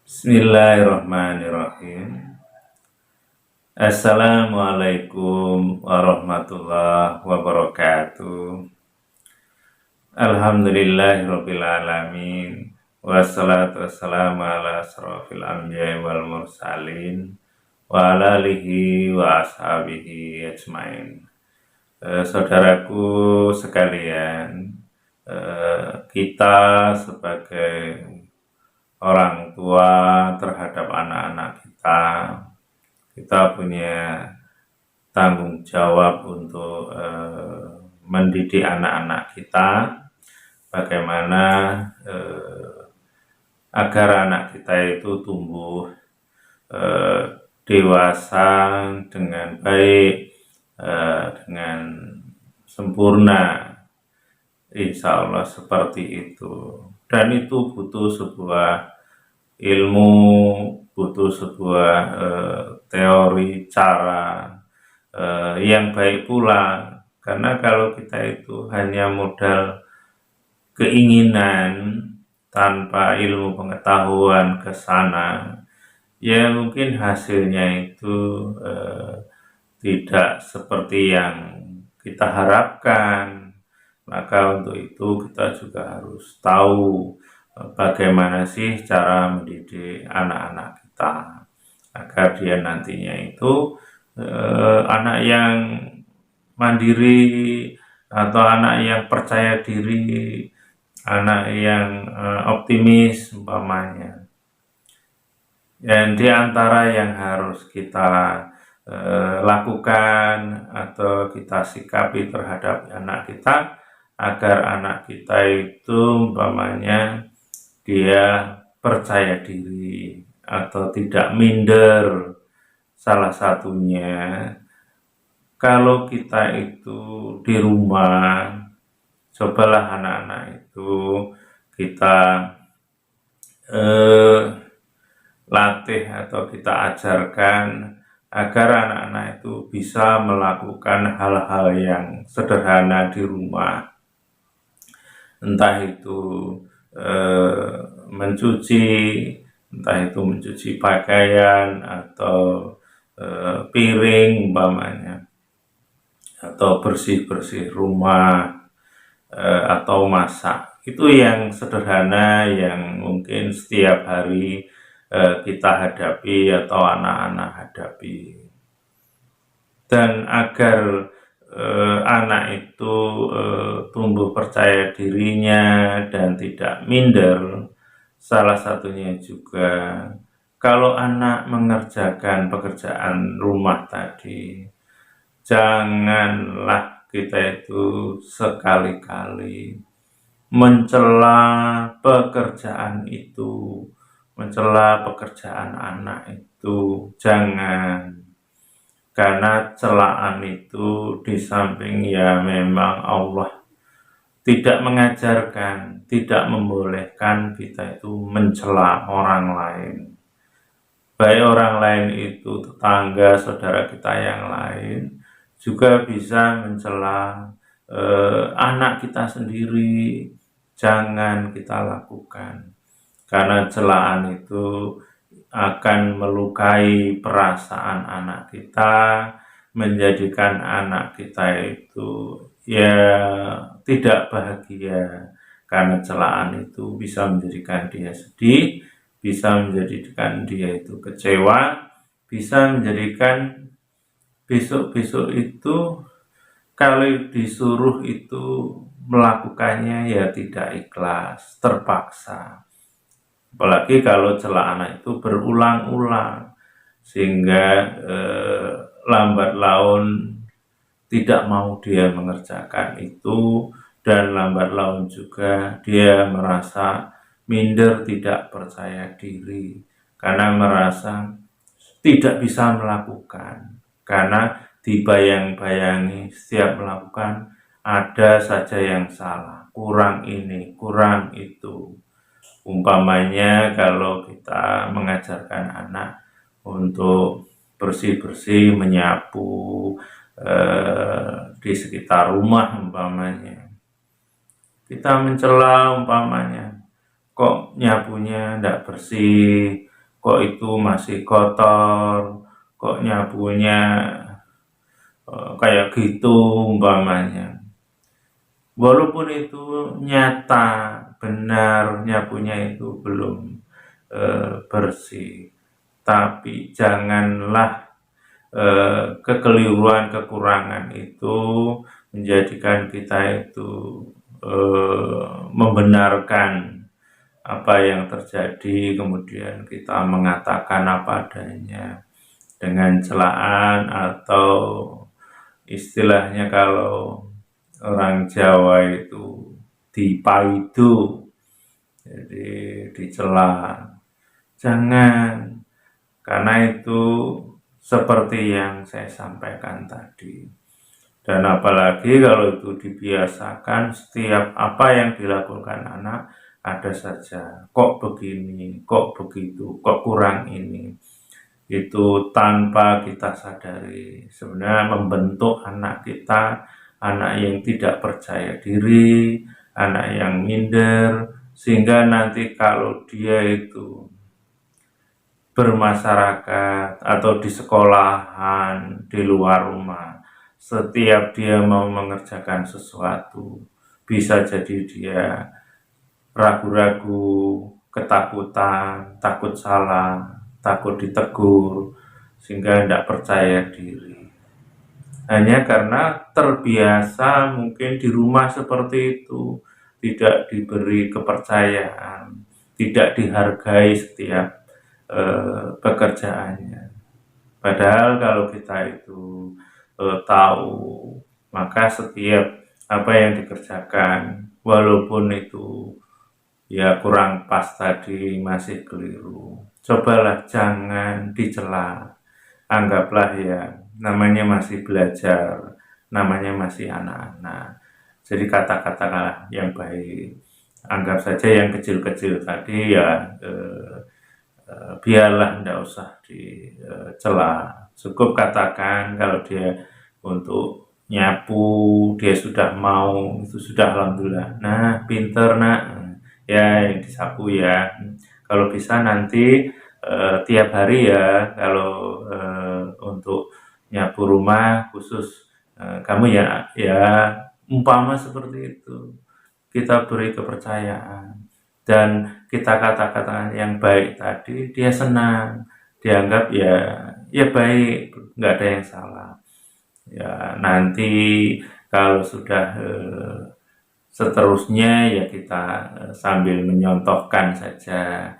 Bismillahirrahmanirrahim. Assalamualaikum warahmatullahi wabarakatuh. Alhamdulillahirabbil alamin. Wassalatu wassalamu ala asrofil anbiya'i wal mursalin wa ala alihi wa ashabihi ajmain. Saudaraku sekalian, kita sebagai orang tua terhadap anak-anak kita punya tanggung jawab untuk mendidik anak-anak kita bagaimana agar anak kita itu tumbuh dewasa dengan baik, dengan sempurna, insya Allah seperti itu. Dan itu butuh sebuah ilmu, butuh sebuah teori cara yang baik pula, karena kalau kita itu hanya modal keinginan tanpa ilmu pengetahuan ke sana, ya mungkin hasilnya itu tidak seperti yang kita harapkan. Maka untuk itu kita juga harus tahu bagaimana sih cara mendidik anak-anak kita agar dia nantinya itu anak yang mandiri atau anak yang percaya diri, anak yang optimis umpamanya. Dan di antara yang harus kita lakukan atau kita sikapi terhadap anak kita agar anak kita itu umpamanya dia percaya diri atau tidak minder. Salah satunya kalau kita itu di rumah, cobalah anak-anak itu kita latih atau kita ajarkan agar anak-anak itu bisa melakukan hal-hal yang sederhana di rumah, entah itu mencuci, entah itu mencuci pakaian atau piring umpamanya, atau bersih-bersih rumah, atau masak. Itu yang sederhana yang mungkin setiap hari kita hadapi atau anak-anak hadapi. Dan agar anak itu tumbuh percaya dirinya dan tidak minder, salah satunya juga kalau anak mengerjakan pekerjaan rumah tadi, janganlah kita itu sekali-kali mencela pekerjaan itu, mencela pekerjaan anak itu, jangan. Karena celaan itu di samping ya memang Allah tidak mengajarkan, tidak membolehkan kita itu mencela orang lain. Baik orang lain itu tetangga, saudara kita yang lain, juga bisa mencela anak kita sendiri. Jangan kita lakukan, karena celaan itu akan melukai perasaan anak kita, menjadikan anak kita itu ya tidak bahagia, karena celaan itu bisa menjadikan dia sedih, bisa menjadikan dia itu kecewa, bisa menjadikan besok-besok itu kalau disuruh itu melakukannya ya tidak ikhlas, terpaksa. Apalagi kalau celaan anak itu berulang-ulang, sehingga lambat laun tidak mau dia mengerjakan itu, dan lambat laun juga dia merasa minder, tidak percaya diri, karena merasa tidak bisa melakukan, karena dibayang-bayangi setiap melakukan ada saja yang salah, kurang ini, kurang itu. Umpamanya kalau kita mengajarkan anak untuk bersih-bersih, menyapu di sekitar rumah umpamanya, kita mencela umpamanya, kok nyapunya tidak bersih, kok itu masih kotor, kok nyapunya kayak gitu umpamanya. Walaupun itu nyata, benar nyapunya itu belum bersih, tapi janganlah kekeliruan, kekurangan itu menjadikan kita itu membenarkan apa yang terjadi, kemudian kita mengatakan apa adanya dengan celaan, atau istilahnya kalau orang Jawa itu dipaidu, jadi dicela. Jangan, karena itu seperti yang saya sampaikan tadi. Dan apalagi kalau itu dibiasakan, setiap apa yang dilakukan anak ada saja, kok begini, kok begitu, kok kurang ini. Itu tanpa kita sadari, sebenarnya membentuk anak kita, anak yang tidak percaya diri, anak yang minder, sehingga nanti kalau dia itu bermasyarakat atau di sekolahan, di luar rumah, setiap dia mau mengerjakan sesuatu, bisa jadi dia ragu-ragu, ketakutan, takut salah, takut ditegur, sehingga tidak percaya diri. Hanya karena terbiasa mungkin di rumah seperti itu, tidak diberi kepercayaan, tidak dihargai setiap pekerjaannya. Padahal kalau kita itu tahu, maka setiap apa yang dikerjakan, walaupun itu ya kurang pas tadi, masih keliru, cobalah jangan dicela. Anggaplah ya namanya masih belajar, namanya masih anak-anak. Jadi kata-kata yang baik. Anggap saja yang kecil-kecil tadi ya biarlah, tidak usah dicela. Cukup katakan kalau dia untuk nyapu, dia sudah mau, itu sudah alhamdulillah. Nah, pinter nak, ya yang disapu ya. Kalau bisa nanti tiap hari ya, kalau untuk nyapu rumah khusus kamu ya umpama seperti itu. Kita beri kepercayaan dan kita kata-kata yang baik tadi, dia senang, dianggap ya baik, nggak ada yang salah. Ya nanti kalau sudah seterusnya ya kita sambil menyontohkan saja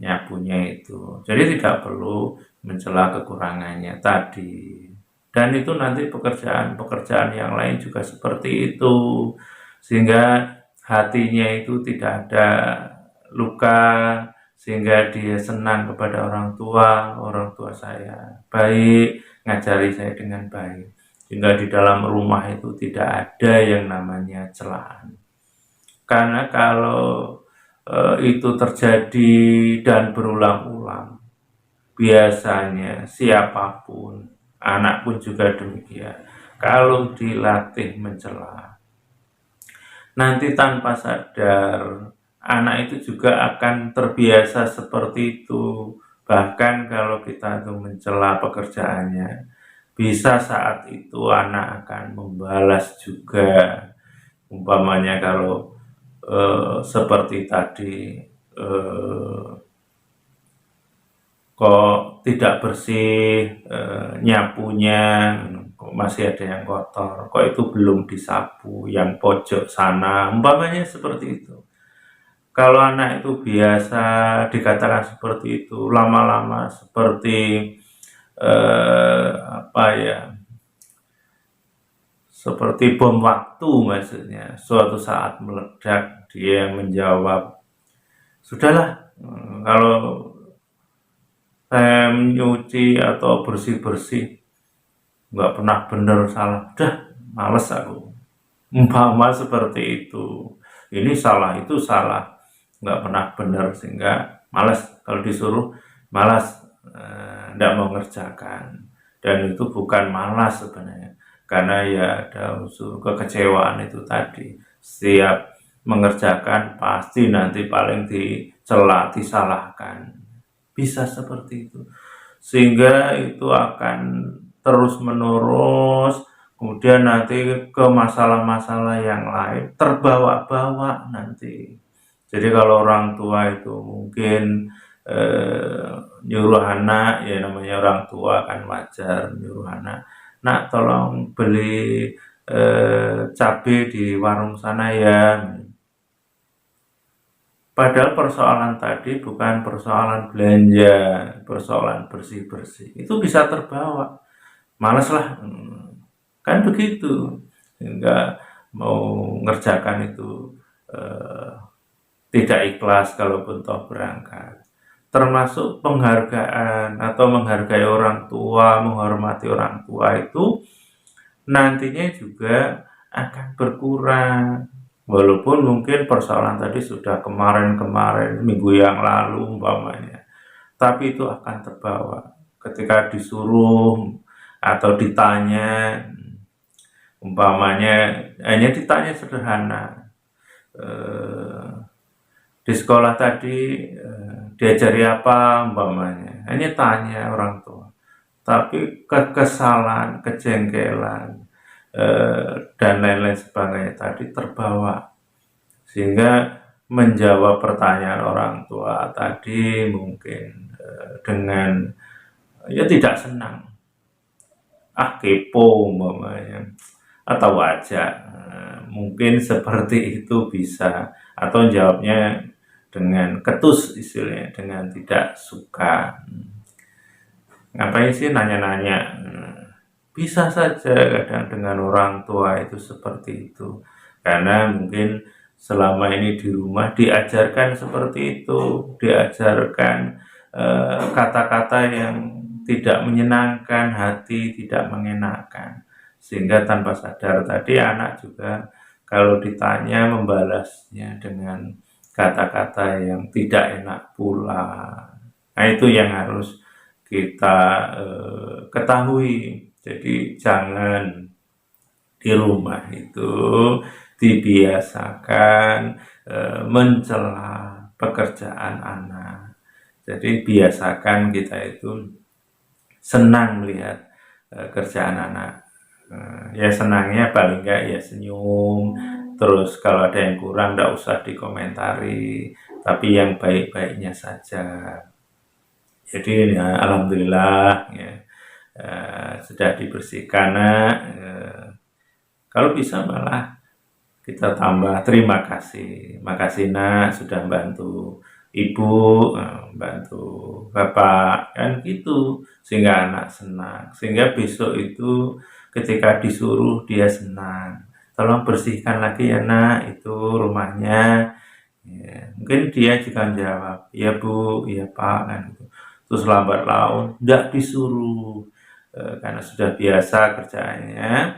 nyapunya itu. Jadi tidak perlu mencela kekurangannya tadi. Dan itu nanti pekerjaan-pekerjaan yang lain juga seperti itu. Sehingga hatinya itu tidak ada luka, sehingga dia senang kepada orang tua saya baik, ngajari saya dengan baik, sehingga di dalam rumah itu tidak ada yang namanya celaan. Karena kalau itu terjadi dan berulang-ulang, biasanya siapapun, anak pun juga demikian, kalau dilatih mencela, nanti tanpa sadar anak itu juga akan terbiasa seperti itu. Bahkan kalau kita itu mencela pekerjaannya, bisa saat itu anak akan membalas juga. Umpamanya kalau seperti tadi, kok tidak bersih nyapunya, kok masih ada yang kotor, kok itu belum disapu yang pojok sana, umpamanya seperti itu. Kalau anak itu biasa dikatakan seperti itu, lama-lama seperti apa ya, seperti bom waktu, maksudnya suatu saat meledak, dia menjawab, sudahlah, kalau saya menyuci atau bersih-bersih nggak pernah benar salah, udah males aku, umpama seperti itu. Ini salah, itu salah, nggak pernah benar, sehingga malas kalau disuruh, malas, nggak mau ngerjakan. Dan itu bukan malas sebenarnya, karena ya ada unsur kekecewaan itu tadi. Setiap mengerjakan pasti nanti paling dicela, disalahkan. bisa seperti itu. Sehingga itu akan terus-menerus, kemudian nanti ke masalah-masalah yang lain, terbawa-bawa nanti. Jadi kalau orang tua itu mungkin nyuruh anak, ya namanya orang tua kan wajar nyuruh anak, "Nak tolong beli cabai di warung sana ya." Padahal persoalan tadi bukan persoalan belanja, persoalan bersih-bersih. Itu bisa terbawa. Males lah, kan begitu. Sehingga mau ngerjakan itu eh, tidak ikhlas kalaupun toh berangkat. Termasuk penghargaan atau menghargai orang tua, menghormati orang tua itu nantinya juga akan berkurang. Walaupun mungkin persoalan tadi sudah kemarin-kemarin, minggu yang lalu umpamanya, tapi itu akan terbawa ketika disuruh atau ditanya, umpamanya hanya ditanya sederhana, eh, di sekolah tadi diajari apa umpamanya, hanya tanya orang tua, tapi kekesalan, kejengkelan, dan lain-lain sebagainya tadi terbawa, sehingga menjawab pertanyaan orang tua tadi mungkin dengan ya tidak senang, kepo umpamanya, atau wajah, mungkin seperti itu bisa, atau jawabnya dengan ketus istilahnya, dengan tidak suka. Ngapain sih nanya-nanya? Bisa saja kadang dengan orang tua itu seperti itu, karena mungkin selama ini di rumah diajarkan seperti itu, diajarkan kata-kata yang tidak menyenangkan hati, tidak mengenakan, sehingga tanpa sadar tadi anak juga kalau ditanya membalasnya dengan kata-kata yang tidak enak pula. Nah itu yang harus kita ketahui. Jadi jangan di rumah itu dibiasakan mencela pekerjaan anak. Jadi biasakan kita itu senang melihat kerjaan anak. Ya senangnya paling enggak ya senyum. Terus kalau ada yang kurang enggak usah dikomentari, tapi yang baik-baiknya saja. Jadi ya, alhamdulillah ya, sudah dibersihkan. Kalau bisa malah kita tambah terima kasih, makasih nak sudah bantu ibu, bantu bapak, kan gitu, sehingga anak senang, sehingga besok itu ketika disuruh dia senang. Tolong bersihkan lagi ya nak itu rumahnya. Ya, mungkin dia juga jawab, "Ya bu, ya pak," kan gitu. Terus lambat laun tidak disuruh, karena sudah biasa kerjaannya,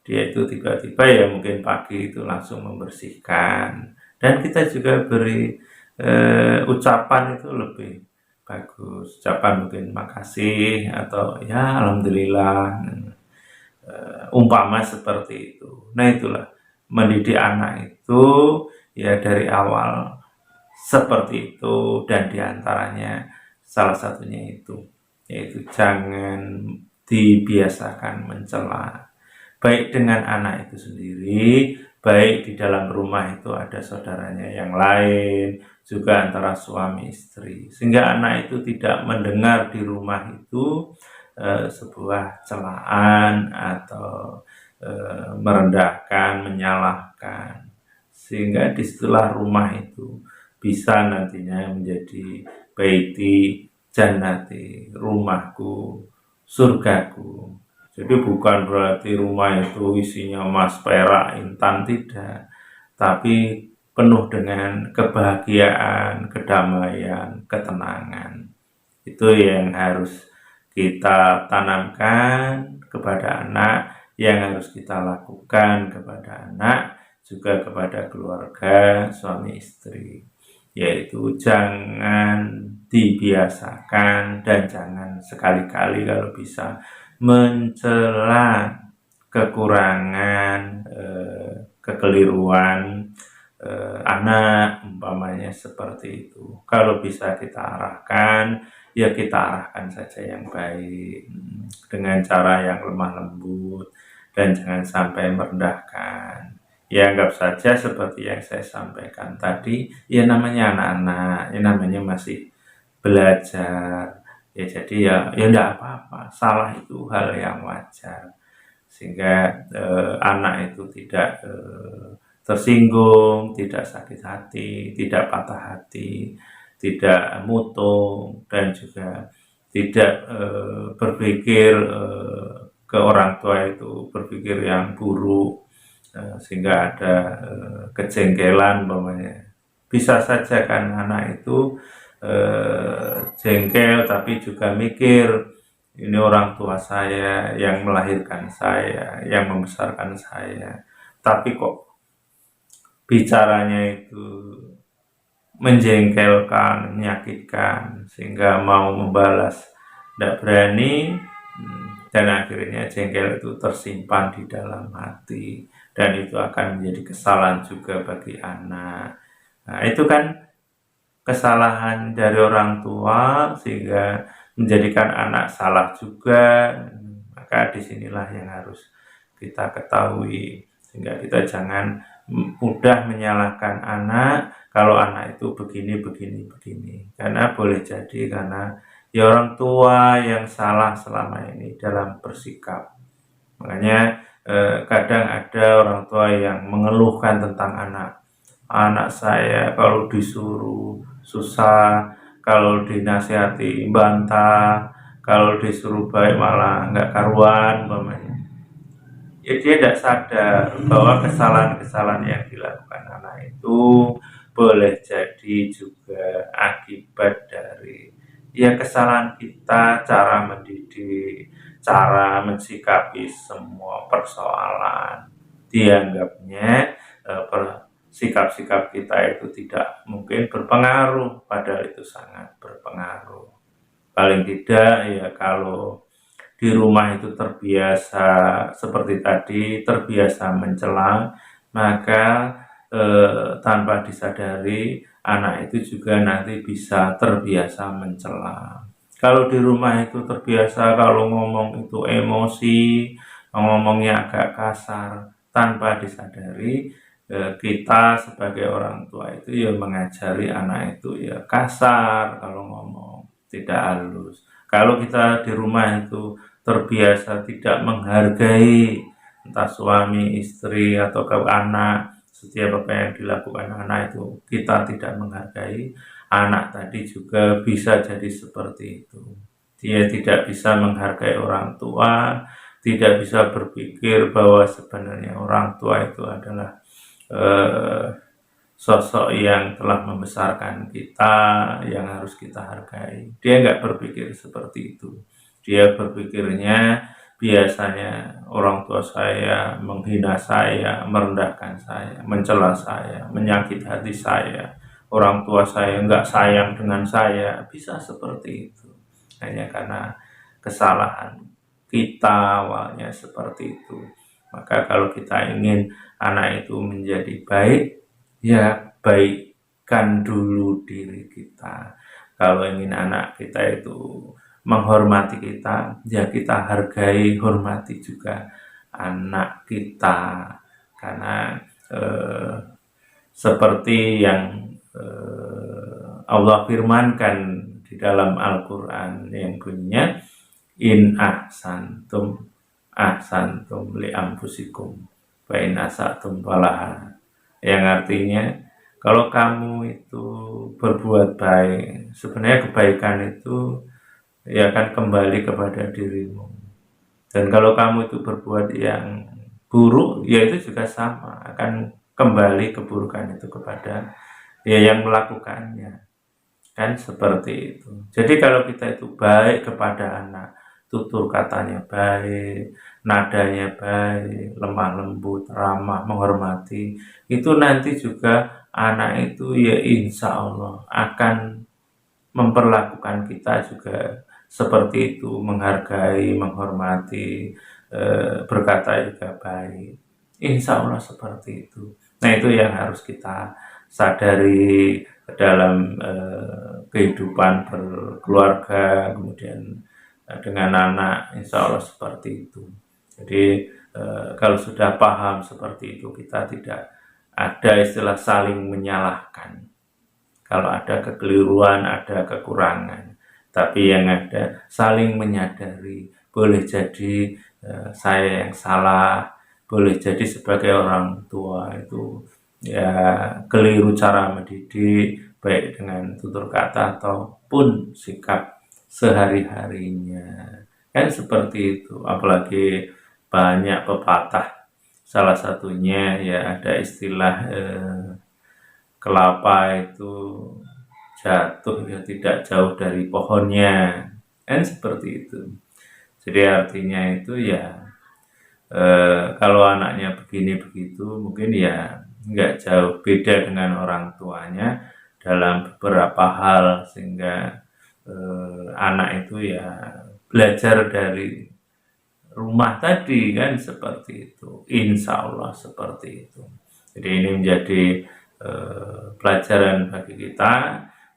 dia itu tiba-tiba ya mungkin pagi itu langsung membersihkan, dan kita juga beri ucapan itu lebih bagus, ucapan mungkin makasih atau ya alhamdulillah, umpama seperti itu. Nah itulah mendidik anak itu ya dari awal seperti itu, dan diantaranya salah satunya itu yaitu jangan dibiasakan mencela, baik dengan anak itu sendiri, baik di dalam rumah itu ada saudaranya yang lain, juga antara suami istri, sehingga anak itu tidak mendengar di rumah itu sebuah celaan atau merendahkan, menyalahkan, sehingga disitulah rumah itu bisa nantinya menjadi baiti jannati, rumahku, surgaku. Jadi bukan berarti rumah itu isinya emas, perak, intan, tidak, tapi penuh dengan kebahagiaan, kedamaian, ketenangan. Itu yang harus kita tanamkan kepada anak, yang harus kita lakukan kepada anak, juga kepada keluarga, suami istri, yaitu jangan dibiasakan dan jangan sekali-kali kalau bisa mencela kekurangan, kekeliruan anak umpamanya. namanya seperti itu. Kalau bisa kita arahkan, ya kita arahkan saja yang baik, dengan cara yang lemah lembut, dan jangan sampai merendahkan. Ya anggap saja seperti yang saya sampaikan tadi, ya namanya anak-anak, ya namanya masih belajar. Ya jadi ya enggak apa-apa, salah itu hal yang wajar. Sehingga anak itu tidak tersinggung, tidak sakit hati, tidak patah hati, tidak mutung, dan juga tidak berpikir ke orang tua itu berpikir yang buruk, sehingga ada kejengkelan umpamanya. Bisa saja kan anak itu jengkel tapi juga mikir, ini orang tua saya yang melahirkan saya, yang membesarkan saya, tapi kok bicaranya itu menjengkelkan, menyakitkan, sehingga mau membalas tidak berani, dan akhirnya jengkel itu tersimpan di dalam hati, dan itu akan menjadi kesalahan juga bagi anak. Nah, itu kan kesalahan dari orang tua sehingga menjadikan anak salah juga. Maka disinilah yang harus kita ketahui, sehingga kita jangan mudah menyalahkan anak kalau anak itu begini, karena boleh jadi karena ya orang tua yang salah selama ini dalam bersikap. Makanya kadang ada orang tua yang mengeluhkan tentang anak saya kalau disuruh susah, kalau dinasihati bantah, kalau disuruh baik malah nggak karuan umpamanya. Ya dia tidak sadar bahwa kesalahan-kesalahan yang dilakukan anak itu boleh jadi juga akibat dari ya kesalahan kita, cara mendidik, cara mensikapi semua persoalan. Dianggapnya sikap-sikap kita itu tidak mungkin berpengaruh, padahal itu sangat berpengaruh. Paling tidak ya kalau di rumah itu terbiasa seperti tadi, terbiasa mencela, maka tanpa disadari anak itu juga nanti bisa terbiasa mencela. Kalau di rumah itu terbiasa kalau ngomong itu emosi, ngomongnya agak kasar, tanpa disadari kita sebagai orang tua itu ya mengajari anak itu ya kasar kalau ngomong, tidak halus. Kalau kita di rumah itu terbiasa tidak menghargai entah suami, istri, atau ke anak, setiap apa yang dilakukan anak itu kita tidak menghargai, anak tadi juga bisa jadi seperti itu. Dia tidak bisa menghargai orang tua, tidak bisa berpikir bahwa sebenarnya orang tua itu adalah sosok yang telah membesarkan kita, yang harus kita hargai. Dia nggak berpikir seperti itu. Dia berpikirnya biasanya orang tua saya menghina saya, merendahkan saya, mencela saya, menyakiti hati saya. Orang tua saya nggak sayang dengan saya, bisa seperti itu. Hanya karena kesalahan kita awalnya seperti itu. Maka kalau kita ingin anak itu menjadi baik, ya baikkan dulu diri kita. Kalau ingin anak kita itu menghormati kita, ya kita hargai, hormati juga anak kita. Karena seperti yang Allah firmankan di dalam Al-Quran yang bunyinya, in ahsantum li anfusikum wa in asatum falaha, yang artinya kalau kamu itu berbuat baik, sebenarnya kebaikan itu ya akan kembali kepada dirimu, dan kalau kamu itu berbuat yang buruk, ya itu juga sama, akan kembali keburukan itu kepada ya yang melakukannya, kan seperti itu. Jadi kalau kita itu baik kepada anak, tutur katanya baik, nadanya baik, lemah lembut, ramah, menghormati, itu nanti juga anak itu ya insya Allah akan memperlakukan kita juga seperti itu, menghargai, menghormati, berkata juga baik. Insya Allah seperti itu. Nah, itu yang harus kita sadari dalam kehidupan berkeluarga, kemudian dengan anak, insya Allah seperti itu. Jadi kalau sudah paham seperti itu, kita tidak ada istilah saling menyalahkan. Kalau ada kekeliruan, ada kekurangan, tapi yang ada saling menyadari. Boleh jadi saya yang salah, boleh jadi sebagai orang tua itu ya keliru cara mendidik, baik dengan tutur kata ataupun sikap sehari-harinya. Kan seperti itu, apalagi banyak pepatah. Salah satunya ya ada istilah kelapa itu jatuh ya tidak jauh dari pohonnya, kan seperti itu. Jadi artinya itu ya kalau anaknya begini begitu mungkin ya nggak jauh beda dengan orang tuanya dalam beberapa hal, sehingga anak itu ya belajar dari rumah tadi, kan seperti itu, insya Allah seperti itu. Jadi ini menjadi pelajaran bagi kita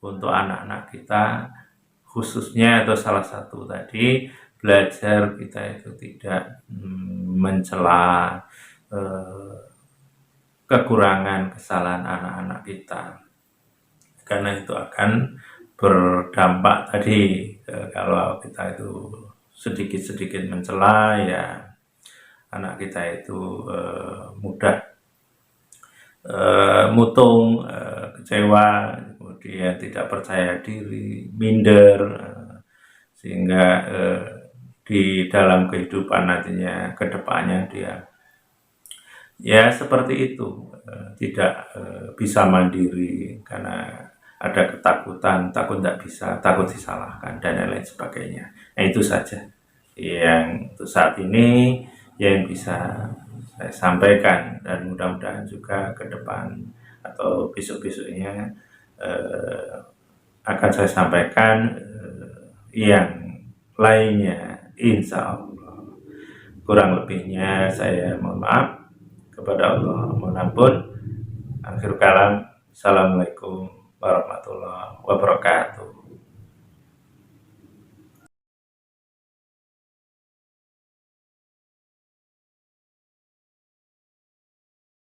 untuk anak-anak kita, khususnya atau salah satu tadi, belajar kita itu tidak mencela kekurangan kesalahan anak-anak kita, karena itu akan berdampak tadi kalau kita itu sedikit-sedikit mencela ya anak kita itu mudah mutung, kecewa, kemudian tidak percaya diri, minder, sehingga di dalam kehidupan nantinya kedepannya dia ya seperti itu, tidak bisa mandiri karena ada ketakutan, takut tidak bisa, takut disalahkan dan lain-lain sebagainya. Nah, itu saja yang untuk saat ini yang bisa saya sampaikan, dan mudah-mudahan juga ke depan atau besok-besoknya akan saya sampaikan yang lainnya, insya Allah. Kurang lebihnya saya mohon maaf kepada Allah, mohon ampun. Akhir kalam, assalamualaikum warahmatullahi wabarakatuh.